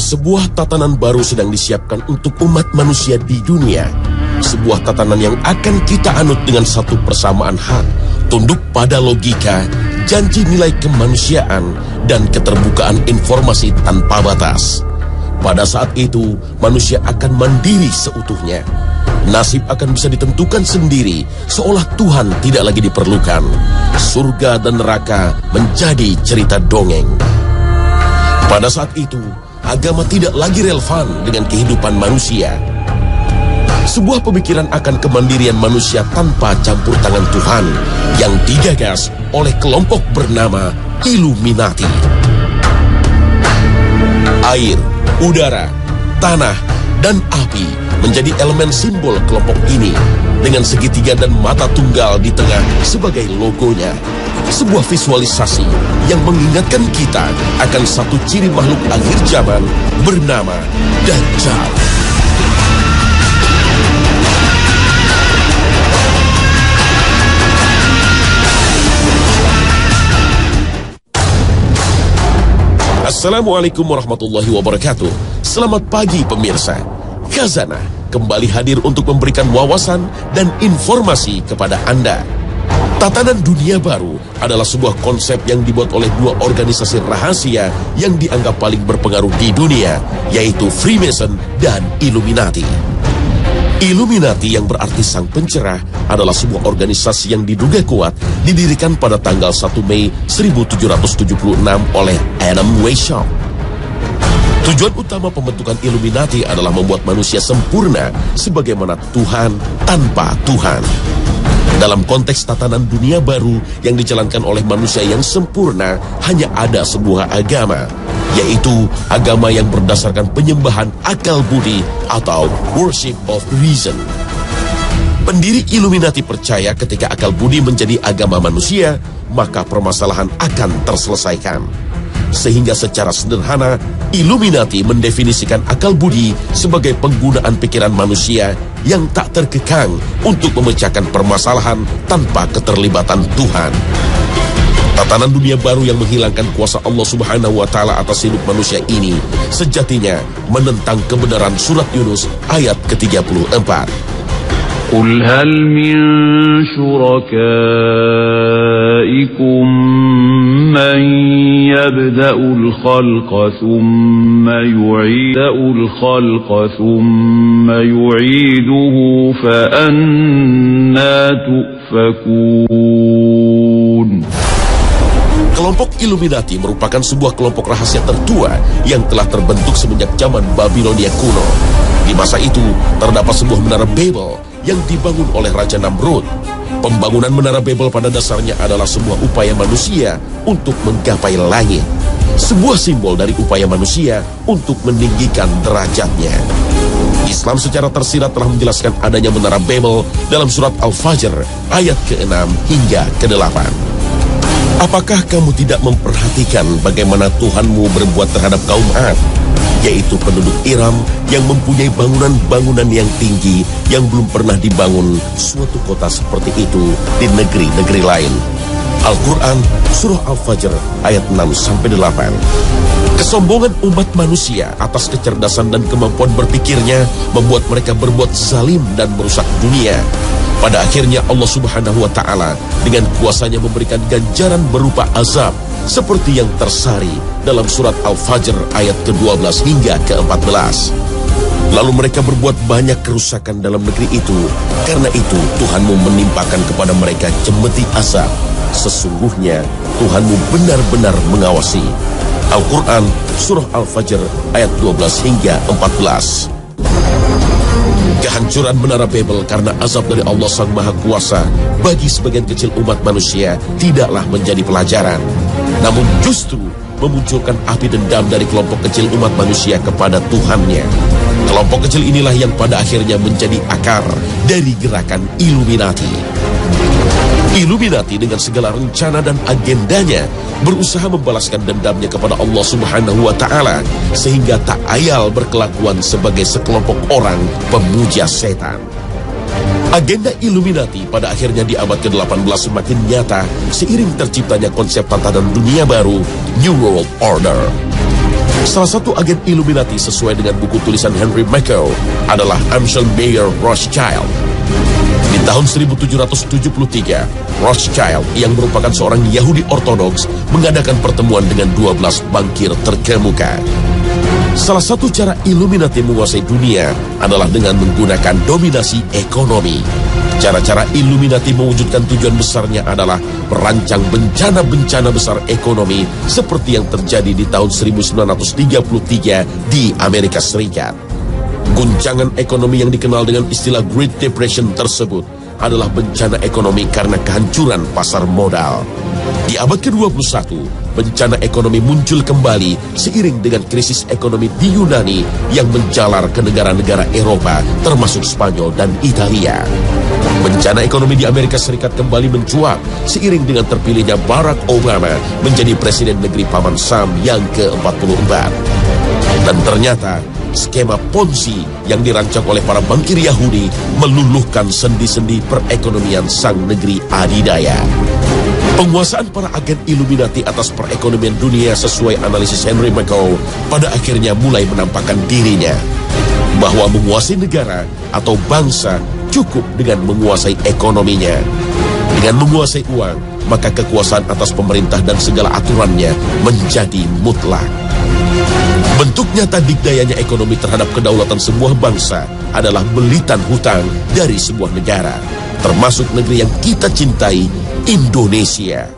Sebuah tatanan baru sedang disiapkan untuk umat manusia di dunia. Sebuah tatanan yang akan kita anut dengan satu persamaan hak, tunduk pada logika, janji nilai kemanusiaan, dan keterbukaan informasi tanpa batas. Pada saat itu, manusia akan mandiri seutuhnya. Nasib akan bisa ditentukan sendiri, seolah Tuhan tidak lagi diperlukan. Surga dan neraka menjadi cerita dongeng. Pada saat itu, agama tidak lagi relevan dengan kehidupan manusia. Sebuah pemikiran akan kemandirian manusia tanpa campur tangan Tuhan yang digagas oleh kelompok bernama Illuminati. Air, udara, tanah, dan api menjadi elemen simbol kelompok ini, dengan segitiga dan mata tunggal di tengah sebagai logonya. Sebuah visualisasi yang mengingatkan kita akan satu ciri makhluk akhir zaman bernama Dajjal. Assalamualaikum warahmatullahi wabarakatuh. Selamat pagi pemirsa. Khazanah kembali hadir untuk memberikan wawasan dan informasi kepada Anda. Tatanan dunia baru adalah sebuah konsep yang dibuat oleh dua organisasi rahasia yang dianggap paling berpengaruh di dunia, yaitu Freemason dan Illuminati. Illuminati yang berarti sang pencerah adalah sebuah organisasi yang diduga kuat didirikan pada tanggal 1 Mei 1776 oleh Adam Weishaupt. Tujuan utama pembentukan Illuminati adalah membuat manusia sempurna sebagaimana Tuhan tanpa Tuhan. Dalam konteks tatanan dunia baru yang dijalankan oleh manusia yang sempurna, hanya ada sebuah agama, yaitu agama yang berdasarkan penyembahan akal budi atau worship of reason. Pendiri Illuminati percaya ketika akal budi menjadi agama manusia, maka permasalahan akan terselesaikan. Sehingga secara sederhana, Illuminati mendefinisikan akal budi sebagai penggunaan pikiran manusia yang tak terkekang untuk memecahkan permasalahan tanpa keterlibatan Tuhan. Tatanan dunia baru yang menghilangkan kuasa Allah Subhanahu wa Ta'ala atas hidup manusia ini sejatinya menentang kebenaran surat Yunus ayat ke-34. قل هل من شركائكم من يبدأ الخلق ثم يعيده فأنى تؤفكون. Kelompok Illuminati merupakan sebuah kelompok rahasia tertua yang telah terbentuk semenjak zaman Babilonia kuno. Di masa itu, terdapat sebuah menara Babel yang dibangun oleh Raja Namrud. Pembangunan menara Babel pada dasarnya adalah sebuah upaya manusia untuk menggapai langit. Sebuah simbol dari upaya manusia untuk meninggikan derajatnya. Islam secara tersirat telah menjelaskan adanya menara Babel dalam surat Al-Fajr ayat ke-6 hingga ke-8. Apakah kamu tidak memperhatikan bagaimana Tuhanmu berbuat terhadap kaum Ad, yaitu penduduk Iram yang mempunyai bangunan-bangunan yang tinggi yang belum pernah dibangun suatu kota seperti itu di negeri-negeri lain. Al-Quran Surah Al-Fajr ayat 6-8. Kesombongan umat manusia atas kecerdasan dan kemampuan berpikirnya membuat mereka berbuat zalim dan merusak dunia. Pada akhirnya Allah Subhanahu wa Ta'ala dengan kuasanya memberikan ganjaran berupa azab seperti yang tersari dalam surat Al-Fajr ayat ke-12 hingga ke-14. Lalu mereka berbuat banyak kerusakan dalam negeri itu. Karena itu Tuhanmu menimpakan kepada mereka cemeti azab. Sesungguhnya Tuhanmu benar-benar mengawasi. Al-Quran Surah Al-Fajr ayat 12 hingga 14. Kehancuran menara Babel karena azab dari Allah Sang Maha Kuasa bagi sebagian kecil umat manusia tidaklah menjadi pelajaran, namun justru memunculkan api dendam dari kelompok kecil umat manusia kepada Tuhannya. Kelompok kecil inilah yang pada akhirnya menjadi akar dari gerakan Illuminati. Illuminati dengan segala rencana dan agendanya berusaha membalaskan dendamnya kepada Allah Subhanahu wa Ta'ala sehingga tak ayal berkelakuan sebagai sekelompok orang pemuja setan. Agenda Illuminati pada akhirnya di abad ke-18 semakin nyata seiring terciptanya konsep tatanan dunia baru, New World Order. Salah satu agen Illuminati sesuai dengan buku tulisan Henry Mackau adalah Amschel Meyer Rothschild. Di tahun 1773, Rothschild yang merupakan seorang Yahudi Ortodoks mengadakan pertemuan dengan 12 bankir terkemuka. Salah satu cara Illuminati menguasai dunia adalah dengan menggunakan dominasi ekonomi. Cara-cara Illuminati mewujudkan tujuan besarnya adalah merancang bencana-bencana besar ekonomi seperti yang terjadi di tahun 1933 di Amerika Serikat. Guncangan ekonomi yang dikenal dengan istilah Great Depression tersebut adalah bencana ekonomi karena kehancuran pasar modal. Di abad ke-21, bencana ekonomi muncul kembali seiring dengan krisis ekonomi di Yunani yang menjalar ke negara-negara Eropa termasuk Spanyol dan Italia. Bencana ekonomi di Amerika Serikat kembali mencuat seiring dengan terpilihnya Barack Obama menjadi presiden negeri Paman Sam yang ke-44. Dan ternyata skema Ponzi yang dirancang oleh para bankir Yahudi meluluhkan sendi-sendi perekonomian sang negeri adidaya. Penguasaan para agen Illuminati atas perekonomian dunia sesuai analisis Henry Mackau pada akhirnya mulai menampakkan dirinya bahwa menguasai negara atau bangsa cukup dengan menguasai ekonominya. Dengan menguasai uang, maka kekuasaan atas pemerintah dan segala aturannya menjadi mutlak. Bentuk nyata dikdayanya ekonomi terhadap kedaulatan sebuah bangsa adalah belitan hutang dari sebuah negara, termasuk negeri yang kita cintai, Indonesia.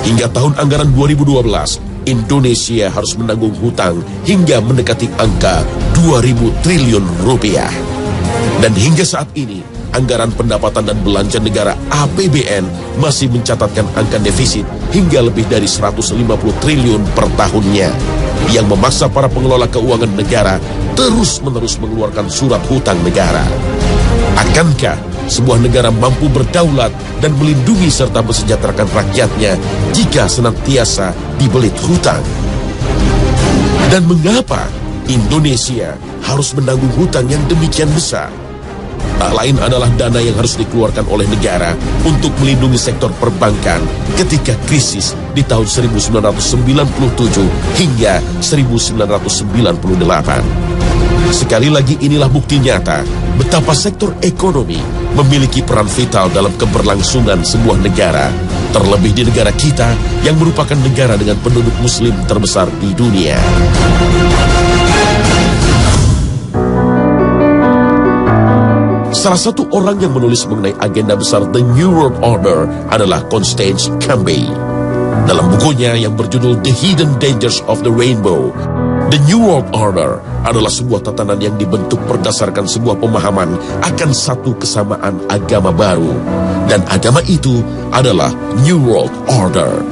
Hingga tahun anggaran 2012, Indonesia harus menanggung hutang hingga mendekati angka 2.000 triliun rupiah. Dan hingga saat ini, anggaran pendapatan dan belanja negara APBN masih mencatatkan angka defisit hingga lebih dari 150 triliun per tahunnya, yang memaksa para pengelola keuangan negara terus-menerus mengeluarkan surat hutang negara. Akankah sebuah negara mampu berdaulat dan melindungi serta mensejahterakan rakyatnya jika senantiasa dibelit hutang? Dan mengapa Indonesia harus menanggung hutang yang demikian besar? Tak lain adalah dana yang harus dikeluarkan oleh negara untuk melindungi sektor perbankan ketika krisis di tahun 1997 hingga 1998. Sekali lagi inilah bukti nyata betapa sektor ekonomi memiliki peran vital dalam keberlangsungan sebuah negara, terlebih di negara kita yang merupakan negara dengan penduduk muslim terbesar di dunia. Salah satu orang yang menulis mengenai agenda besar The New World Order adalah Constance Cambay. Dalam bukunya yang berjudul The Hidden Dangers of the Rainbow, The New World Order adalah sebuah tatanan yang dibentuk berdasarkan sebuah pemahaman akan satu kesamaan agama baru. Dan agama itu adalah New World Order.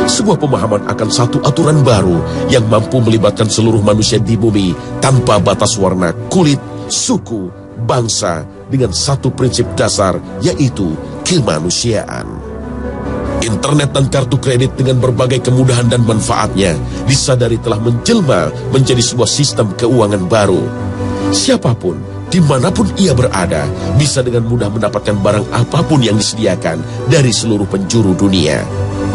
Sebuah pemahaman akan satu aturan baru yang mampu melibatkan seluruh manusia di bumi tanpa batas warna, kulit, suku, bangsa, dengan satu prinsip dasar, yaitu kemanusiaan. Internet dan kartu kredit dengan berbagai kemudahan dan manfaatnya disadari telah menjelma menjadi sebuah sistem keuangan baru. Siapapun, dimanapun ia berada, bisa dengan mudah mendapatkan barang apapun yang disediakan dari seluruh penjuru dunia.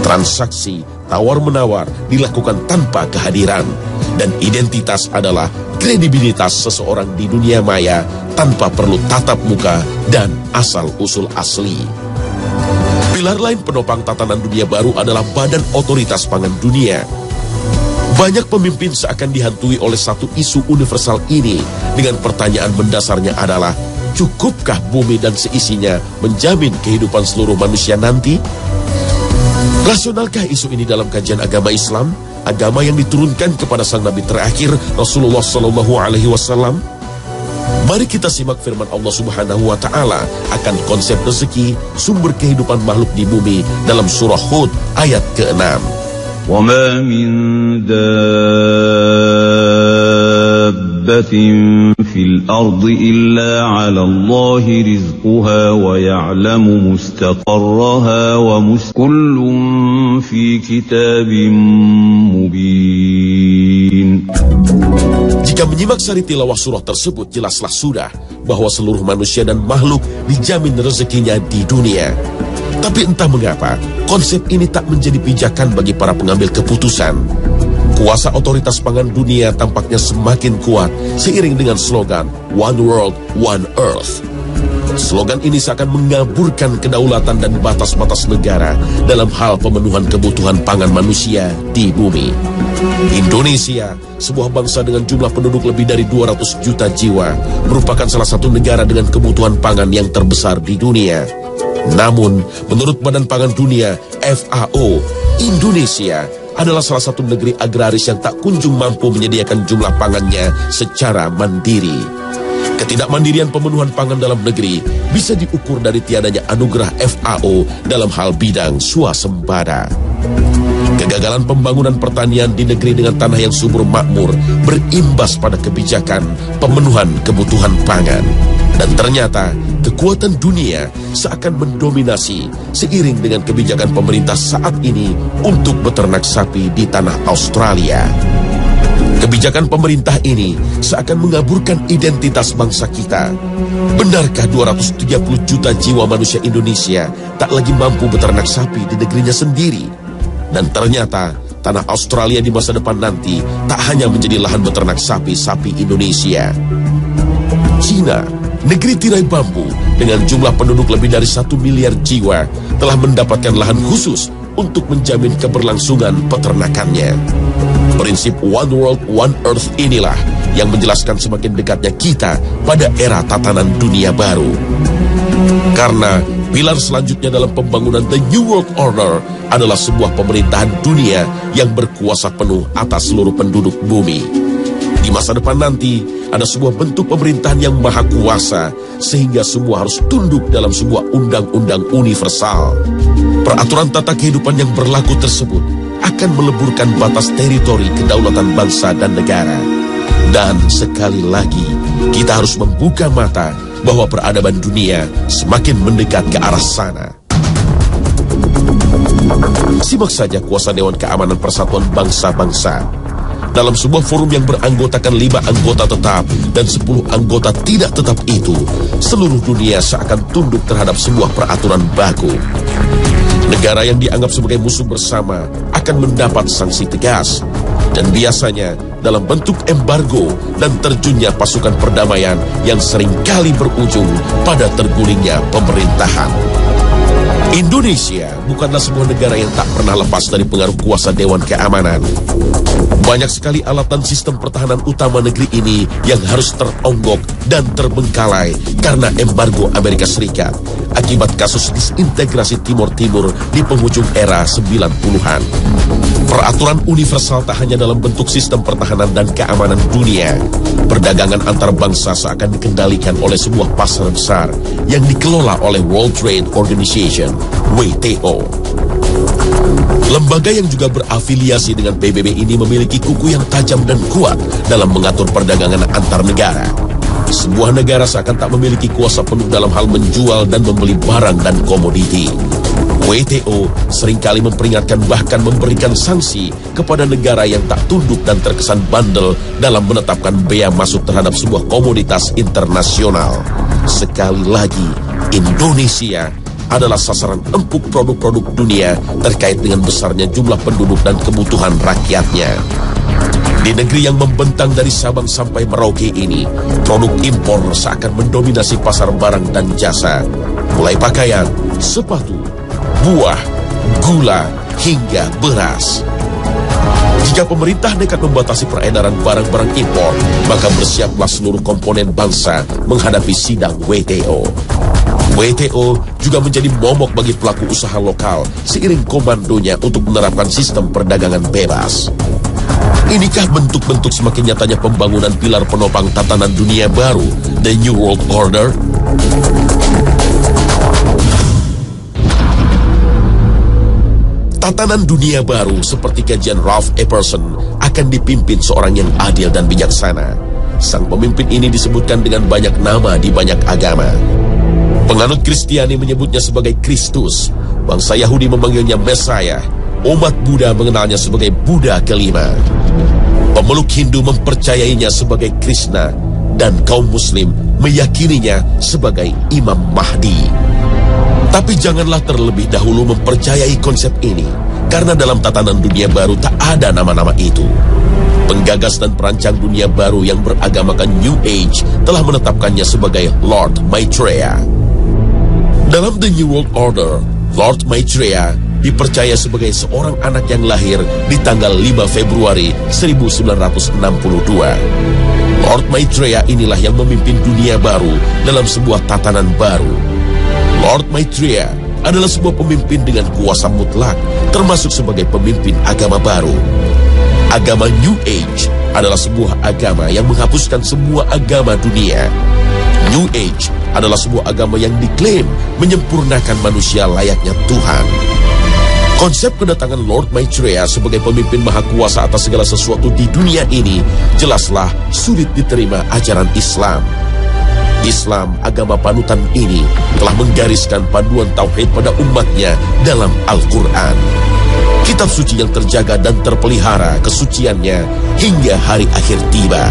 Transaksi tawar-menawar dilakukan tanpa kehadiran, dan identitas adalah kredibilitas seseorang di dunia maya tanpa perlu tatap muka dan asal-usul asli. Pilar lain penopang tatanan dunia baru adalah Badan Otoritas Pangan Dunia. Banyak pemimpin seakan dihantui oleh satu isu universal ini dengan pertanyaan mendasarnya adalah, cukupkah bumi dan seisinya menjamin kehidupan seluruh manusia nanti? Rasionalkah isu ini dalam kajian agama Islam, agama yang diturunkan kepada sang Nabi terakhir Rasulullah SAW? Mari kita simak firman Allah Subhanahu wa Ta'ala akan konsep rezeki, sumber kehidupan makhluk di bumi dalam surah Hud ayat ke-6. وَمَا مِن دَابَّةٍ فِي الْأَرْضِ إِلَّا عَلَى اللَّهِ رِزْقُهَا وَيَعْلَمُ مُسْتَقَرَّهَا كُلٌّ فِي كِتَابٍ مُبِينٍ. Jika menyimak sari tilawah surah tersebut, jelaslah sudah bahwa seluruh manusia dan makhluk dijamin rezekinya di dunia. Tapi entah mengapa, konsep ini tak menjadi pijakan bagi para pengambil keputusan. Kuasa otoritas pangan dunia tampaknya semakin kuat seiring dengan slogan One World, One Earth. Slogan ini seakan mengaburkan kedaulatan dan batas-batas negara dalam hal pemenuhan kebutuhan pangan manusia di bumi. Indonesia, sebuah bangsa dengan jumlah penduduk lebih dari 200 juta jiwa, merupakan salah satu negara dengan kebutuhan pangan yang terbesar di dunia. Namun, menurut Badan Pangan Dunia, FAO, Indonesia adalah salah satu negeri agraris yang tak kunjung mampu menyediakan jumlah pangannya secara mandiri. Ketidakmandirian pemenuhan pangan dalam negeri bisa diukur dari tiadanya anugerah FAO dalam hal bidang swasembada. Kegagalan pembangunan pertanian di negeri dengan tanah yang subur makmur berimbas pada kebijakan pemenuhan kebutuhan pangan. Dan ternyata kekuatan dunia seakan mendominasi seiring dengan kebijakan pemerintah saat ini untuk beternak sapi di tanah Australia. Kebijakan pemerintah ini seakan mengaburkan identitas bangsa kita. Benarkah 230 juta jiwa manusia Indonesia tak lagi mampu beternak sapi di negerinya sendiri? Dan ternyata tanah Australia di masa depan nanti tak hanya menjadi lahan beternak sapi-sapi Indonesia. China, negeri tirai bambu dengan jumlah penduduk lebih dari 1 miliar jiwa, telah mendapatkan lahan khusus untuk menjamin keberlangsungan peternakannya. Prinsip One World, One Earth inilah yang menjelaskan semakin dekatnya kita pada era tatanan dunia baru. Karena pilar selanjutnya dalam pembangunan The New World Order adalah sebuah pemerintahan dunia yang berkuasa penuh atas seluruh penduduk bumi. Di masa depan nanti, ada sebuah bentuk pemerintahan yang maha kuasa, sehingga semua harus tunduk dalam sebuah undang-undang universal. Peraturan tata kehidupan yang berlaku tersebut akan meleburkan batas teritori kedaulatan bangsa dan negara. Dan sekali lagi, kita harus membuka mata bahwa peradaban dunia semakin mendekat ke arah sana. Simak saja kuasa Dewan Keamanan Persatuan Bangsa-Bangsa. Dalam sebuah forum yang beranggotakan 5 anggota tetap dan 10 anggota tidak tetap itu, seluruh dunia seakan tunduk terhadap sebuah peraturan baku. Negara yang dianggap sebagai musuh bersama akan mendapat sanksi tegas, dan biasanya dalam bentuk embargo dan terjunnya pasukan perdamaian yang seringkali berujung pada tergulingnya pemerintahan. Indonesia bukanlah sebuah negara yang tak pernah lepas dari pengaruh kuasa Dewan Keamanan. Banyak sekali alat dan sistem pertahanan utama negeri ini yang harus teronggok dan terbengkalai karena embargo Amerika Serikat akibat kasus disintegrasi Timor Timur di penghujung era 90-an. Peraturan universal tak hanya dalam bentuk sistem pertahanan dan keamanan dunia. Perdagangan antar bangsa seakan dikendalikan oleh sebuah pasar besar yang dikelola oleh World Trade Organization, WTO. Lembaga yang juga berafiliasi dengan PBB ini memiliki kuku yang tajam dan kuat dalam mengatur perdagangan antar negara. Sebuah negara seakan tak memiliki kuasa penuh dalam hal menjual dan membeli barang dan komoditi. WTO seringkali memperingatkan bahkan memberikan sanksi kepada negara yang tak tunduk dan terkesan bandel dalam menetapkan bea masuk terhadap sebuah komoditas internasional. Sekali lagi, Indonesia adalah sasaran empuk produk-produk dunia terkait dengan besarnya jumlah penduduk dan kebutuhan rakyatnya. Di negeri yang membentang dari Sabang sampai Merauke ini, produk impor seakan mendominasi pasar barang dan jasa, mulai pakaian, sepatu, buah, gula, hingga beras. Jika pemerintah nekat membatasi peredaran barang-barang impor, maka bersiaplah seluruh komponen bangsa menghadapi sidang WTO. WTO juga menjadi momok bagi pelaku usaha lokal seiring komandonya untuk menerapkan sistem perdagangan bebas. Inikah bentuk-bentuk semakin nyatanya pembangunan pilar penopang tatanan dunia baru, The New World Order? Tatanan dunia baru seperti kajian Ralph Epperson akan dipimpin seorang yang adil dan bijaksana. Sang pemimpin ini disebutkan dengan banyak nama di banyak agama. Penganut Kristiani menyebutnya sebagai Kristus, bangsa Yahudi memanggilnya Mesiah, umat Buddha mengenalnya sebagai Buddha kelima. Pemeluk Hindu mempercayainya sebagai Krishna, dan kaum Muslim meyakininya sebagai Imam Mahdi. Tapi janganlah terlebih dahulu mempercayai konsep ini, karena dalam tatanan dunia baru tak ada nama-nama itu. Penggagas dan perancang dunia baru yang beragamakan New Age telah menetapkannya sebagai Lord Maitreya. Dalam The New World Order, Lord Maitreya dipercaya sebagai seorang anak yang lahir di tanggal 5 Februari 1962. Lord Maitreya inilah yang memimpin dunia baru dalam sebuah tatanan baru. Lord Maitreya adalah sebuah pemimpin dengan kuasa mutlak, termasuk sebagai pemimpin agama baru. Agama New Age adalah sebuah agama yang menghapuskan semua agama dunia. New Age adalah sebuah agama yang diklaim menyempurnakan manusia layaknya Tuhan. Konsep kedatangan Lord Maitreya sebagai pemimpin maha kuasa atas segala sesuatu di dunia ini jelaslah sulit diterima ajaran Islam. Islam, agama panutan ini, telah menggariskan panduan tauhid pada umatnya dalam Al-Quran. Kitab suci yang terjaga dan terpelihara kesuciannya hingga hari akhir tiba.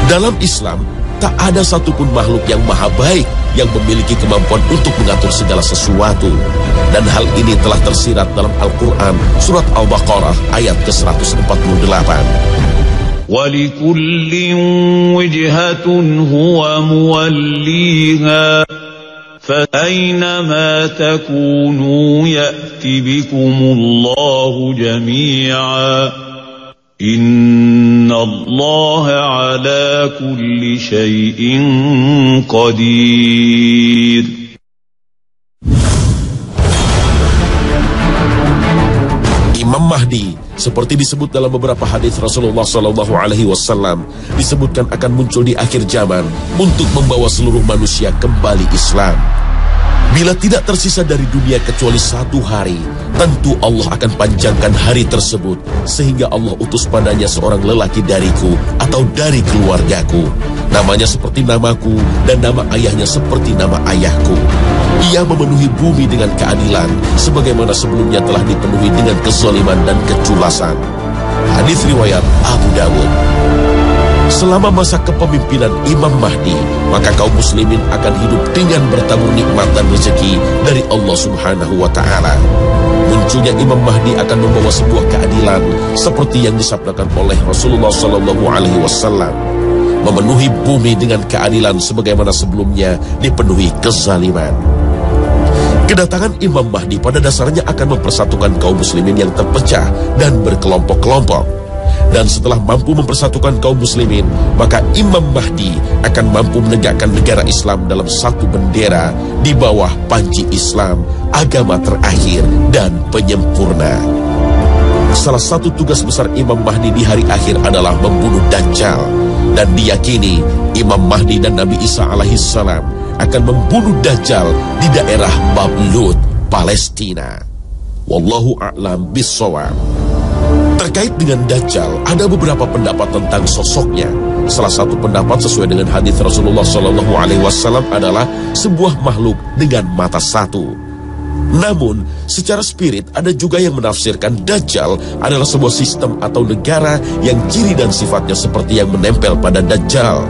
Dalam Islam, tak ada satupun makhluk yang maha baik yang memiliki kemampuan untuk mengatur segala sesuatu. Dan hal ini telah tersirat dalam Al-Quran, surat Al-Baqarah ayat ke-148. وَلِكُلٍّ وِجْهَةٌ هُوَ مُوَلِّيهَا فَأَيْنَمَا تَكُونُوا يَأْتِ بِكُمُ اللَّهُ جَمِيعًا إِنَّ اللَّهَ عَلَى كُلِّ شَيْءٍ قَدِيرٌ. Imam Mahdi, seperti disebut dalam beberapa hadis Rasulullah SAW, disebutkan akan muncul di akhir zaman untuk membawa seluruh manusia kembali Islam. Bila tidak tersisa dari dunia kecuali 1 hari, tentu Allah akan panjangkan hari tersebut, sehingga Allah utus padanya seorang lelaki dariku atau dari keluargaku. Namanya seperti namaku dan nama ayahnya seperti nama ayahku. Ia memenuhi bumi dengan keadilan, sebagaimana sebelumnya telah dipenuhi dengan kezaliman dan keculasan. Hadis riwayat Abu Dawud. Selama masa kepemimpinan Imam Mahdi, maka kaum muslimin akan hidup dengan bertabur nikmat dan rezeki dari Allah Subhanahu wa Ta'ala. Munculnya Imam Mahdi akan membawa sebuah keadilan seperti yang disabdakan oleh Rasulullah SAW, memenuhi bumi dengan keadilan sebagaimana sebelumnya dipenuhi kezaliman. Kedatangan Imam Mahdi pada dasarnya akan mempersatukan kaum muslimin yang terpecah dan berkelompok-kelompok. Dan setelah mampu mempersatukan kaum muslimin, maka Imam Mahdi akan mampu menegakkan negara Islam dalam satu bendera di bawah panji Islam, agama terakhir dan penyempurna. Salah satu tugas besar Imam Mahdi di hari akhir adalah membunuh Dajjal. Dan diyakini Imam Mahdi dan Nabi Isa alaihissalam akan membunuh Dajjal di daerah Bab Lut, Palestina. Wallahu a'lam bissawab. Terkait dengan Dajjal, ada beberapa pendapat tentang sosoknya. Salah satu pendapat sesuai dengan hadis Rasulullah SAW adalah sebuah makhluk dengan mata satu. Namun, secara spirit ada juga yang menafsirkan Dajjal adalah sebuah sistem atau negara yang ciri dan sifatnya seperti yang menempel pada Dajjal.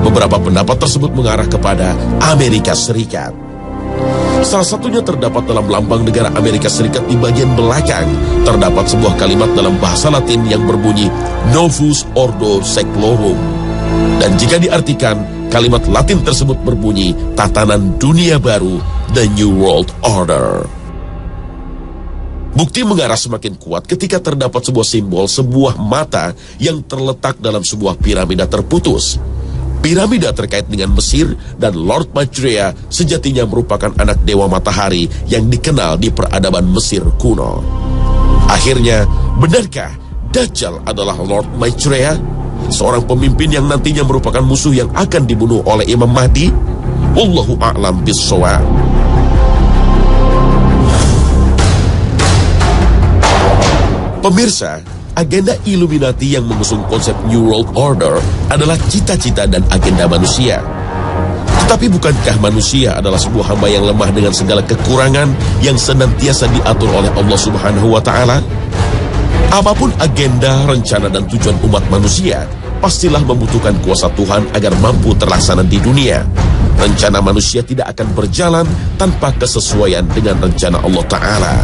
Beberapa pendapat tersebut mengarah kepada Amerika Serikat. Salah satunya terdapat dalam lambang negara Amerika Serikat di bagian belakang. Terdapat sebuah kalimat dalam bahasa Latin yang berbunyi Novus Ordo Seclorum. Dan jika diartikan, kalimat Latin tersebut berbunyi tatanan dunia baru, The New World Order. Bukti mengarah semakin kuat ketika terdapat sebuah simbol, sebuah mata yang terletak dalam sebuah piramida terputus. Piramida terkait dengan Mesir dan Lord Maitreya sejatinya merupakan anak dewa matahari yang dikenal di peradaban Mesir kuno. Akhirnya, benarkah Dajjal adalah Lord Maitreya, seorang pemimpin yang nantinya merupakan musuh yang akan dibunuh oleh Imam Mahdi? Wallahu a'lam bissawab. Pemirsa, agenda Illuminati yang mengusung konsep New World Order adalah cita-cita dan agenda manusia. Tetapi bukankah manusia adalah sebuah hamba yang lemah dengan segala kekurangan yang senantiasa diatur oleh Allah Subhanahu wa Ta'ala? Apapun agenda, rencana, dan tujuan umat manusia, pastilah membutuhkan kuasa Tuhan agar mampu terlaksana di dunia. Rencana manusia tidak akan berjalan tanpa kesesuaian dengan rencana Allah Ta'ala.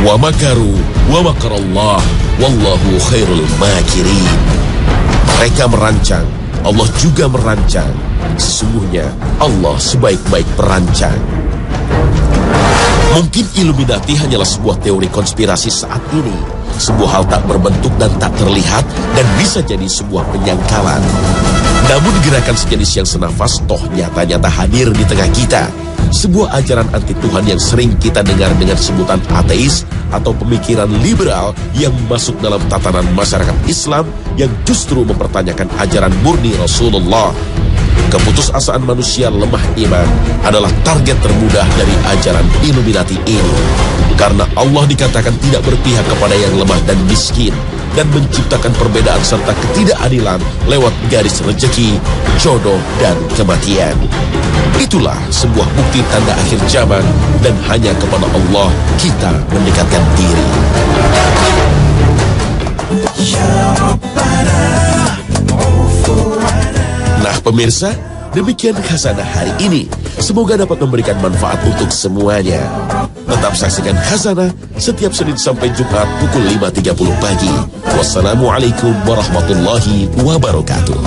Wa makaru wa makarallah wallahu khairul makirin. Mereka merancang, Allah juga merancang. Sesungguhnya Allah sebaik-baik perancang. Mungkin Illuminati hanyalah sebuah teori konspirasi saat ini, sebuah hal tak berbentuk dan tak terlihat, dan bisa jadi sebuah penyangkalan. Namun gerakan sejenis yang senafas toh nyata-nyata hadir di tengah kita. Sebuah ajaran anti Tuhan yang sering kita dengar dengan sebutan ateis atau pemikiran liberal yang masuk dalam tatanan masyarakat Islam yang justru mempertanyakan ajaran murni Rasulullah. Keputusasaan manusia lemah iman adalah target termudah dari ajaran Illuminati ini. Karena Allah dikatakan tidak berpihak kepada yang lemah dan miskin, dan menciptakan perbedaan serta ketidakadilan lewat garis rezeki, jodoh, dan kematian. Itulah sebuah bukti tanda akhir zaman, dan hanya kepada Allah kita mendekatkan diri. Nah pemirsa, demikian Khazanah hari ini. Semoga dapat memberikan manfaat untuk semuanya. Tetap saksikan Khazanah setiap Senin sampai Jumat pukul 5.30 pagi. Wassalamualaikum warahmatullahi wabarakatuh.